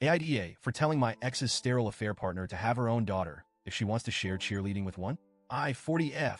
AITA for telling my ex's sterile affair partner to have her own daughter if she wants to share cheerleading with one. I, 40F,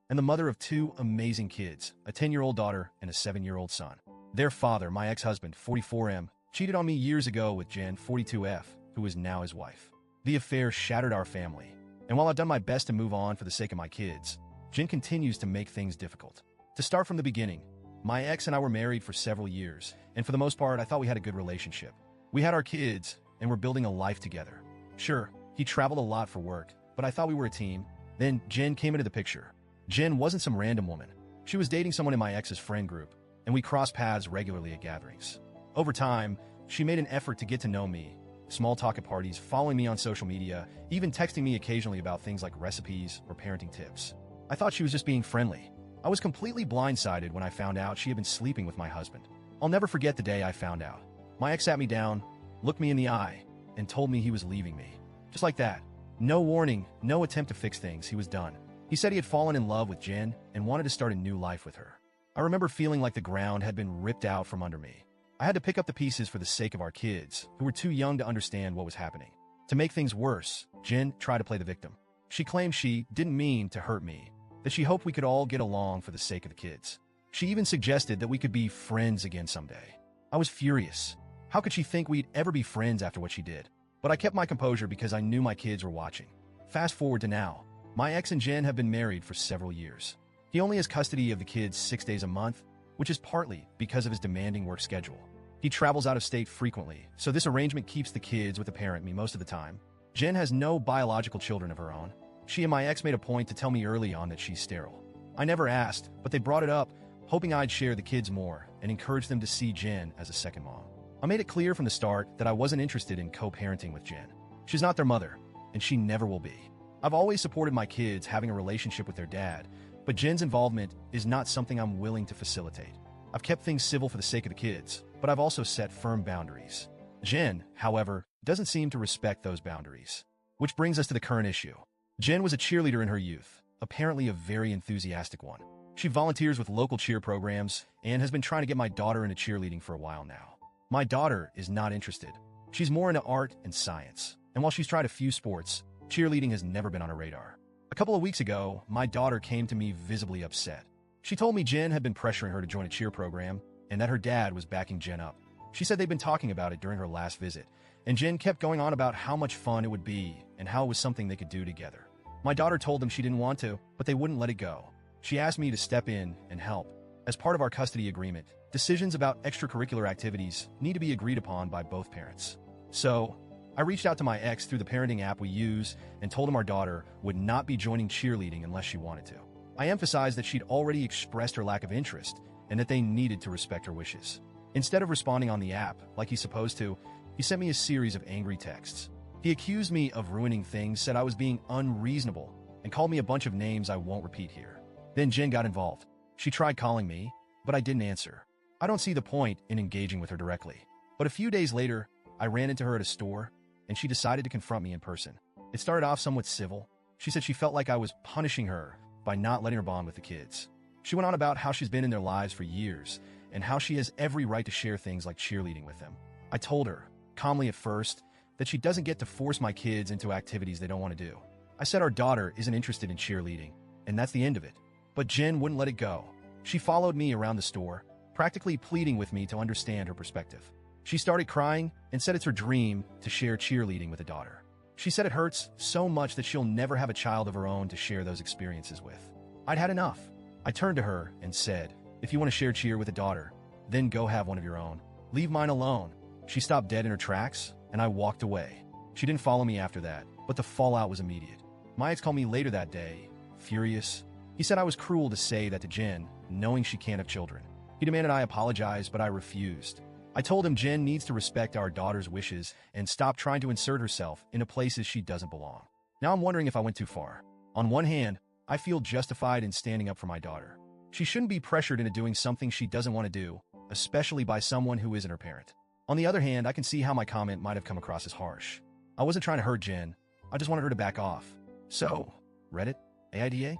and the mother of two amazing kids, a 10-year-old daughter and a 7-year-old son. Their father, my ex-husband, 44M, cheated on me years ago with Jen, 42F, who is now his wife. The affair shattered our family, and while I've done my best to move on for the sake of my kids, Jen continues to make things difficult. To start from the beginning, my ex and I were married for several years, and for the most part, I thought we had a good relationship. We had our kids, and we're building a life together. Sure, he traveled a lot for work, but I thought we were a team. Then Jen came into the picture. Jen wasn't some random woman. She was dating someone in my ex's friend group, and we crossed paths regularly at gatherings. Over time, she made an effort to get to know me, small talk at parties, following me on social media, even texting me occasionally about things like recipes or parenting tips. I thought she was just being friendly. I was completely blindsided when I found out she had been sleeping with my husband. I'll never forget the day I found out. My ex sat me down, looked me in the eye, and told me he was leaving me. Just like that. No warning, no attempt to fix things, he was done. He said he had fallen in love with Jen and wanted to start a new life with her. I remember feeling like the ground had been ripped out from under me. I had to pick up the pieces for the sake of our kids, who were too young to understand what was happening. To make things worse, Jen tried to play the victim. She claimed she didn't mean to hurt me, that she hoped we could all get along for the sake of the kids. She even suggested that we could be friends again someday. I was furious. How could she think we'd ever be friends after what she did? But I kept my composure because I knew my kids were watching. Fast forward to now. My ex and Jen have been married for several years. He only has custody of the kids 6 days a month, which is partly because of his demanding work schedule. He travels out of state frequently, so this arrangement keeps the kids with the parent me most of the time. Jen has no biological children of her own. She and my ex made a point to tell me early on that she's sterile. I never asked, but they brought it up, hoping I'd share the kids more and encourage them to see Jen as a second mom. I made it clear from the start that I wasn't interested in co-parenting with Jen. She's not their mother, and she never will be. I've always supported my kids having a relationship with their dad, but Jen's involvement is not something I'm willing to facilitate. I've kept things civil for the sake of the kids, but I've also set firm boundaries. Jen, however, doesn't seem to respect those boundaries. Which brings us to the current issue. Jen was a cheerleader in her youth, apparently a very enthusiastic one. She volunteers with local cheer programs and has been trying to get my daughter into cheerleading for a while now. My daughter is not interested. She's more into art and science, and while she's tried a few sports, cheerleading has never been on her radar. A couple of weeks ago, my daughter came to me visibly upset. She told me Jen had been pressuring her to join a cheer program and that her dad was backing Jen up. She said they'd been talking about it during her last visit, and Jen kept going on about how much fun it would be and how it was something they could do together. My daughter told them she didn't want to, but they wouldn't let it go. She asked me to step in and help. As part of our custody agreement, decisions about extracurricular activities need to be agreed upon by both parents. So, I reached out to my ex through the parenting app we use and told him our daughter would not be joining cheerleading unless she wanted to. I emphasized that she'd already expressed her lack of interest and that they needed to respect her wishes. Instead of responding on the app like he's supposed to, he sent me a series of angry texts. He accused me of ruining things, said I was being unreasonable, and called me a bunch of names I won't repeat here. Then Jen got involved. She tried calling me, but I didn't answer. I don't see the point in engaging with her directly. But a few days later, I ran into her at a store, and she decided to confront me in person. It started off somewhat civil. She said she felt like I was punishing her by not letting her bond with the kids. She went on about how she's been in their lives for years, and how she has every right to share things like cheerleading with them. I told her, calmly at first, that she doesn't get to force my kids into activities they don't want to do. I said our daughter isn't interested in cheerleading, and that's the end of it. But Jen wouldn't let it go. She followed me around the store, practically pleading with me to understand her perspective. She started crying and said it's her dream to share cheerleading with a daughter. She said it hurts so much that she'll never have a child of her own to share those experiences with. I'd had enough. I turned to her and said, if you want to share cheer with a daughter, then go have one of your own. Leave mine alone. She stopped dead in her tracks, and I walked away. She didn't follow me after that, but the fallout was immediate. My ex called me later that day, furious. He said I was cruel to say that to Jen, knowing she can't have children. He demanded I apologize, but I refused. I told him Jen needs to respect our daughter's wishes and stop trying to insert herself into places she doesn't belong. Now I'm wondering if I went too far. On one hand, I feel justified in standing up for my daughter. She shouldn't be pressured into doing something she doesn't want to do, especially by someone who isn't her parent. On the other hand, I can see how my comment might have come across as harsh. I wasn't trying to hurt Jen. I just wanted her to back off. So, Reddit, AIDA?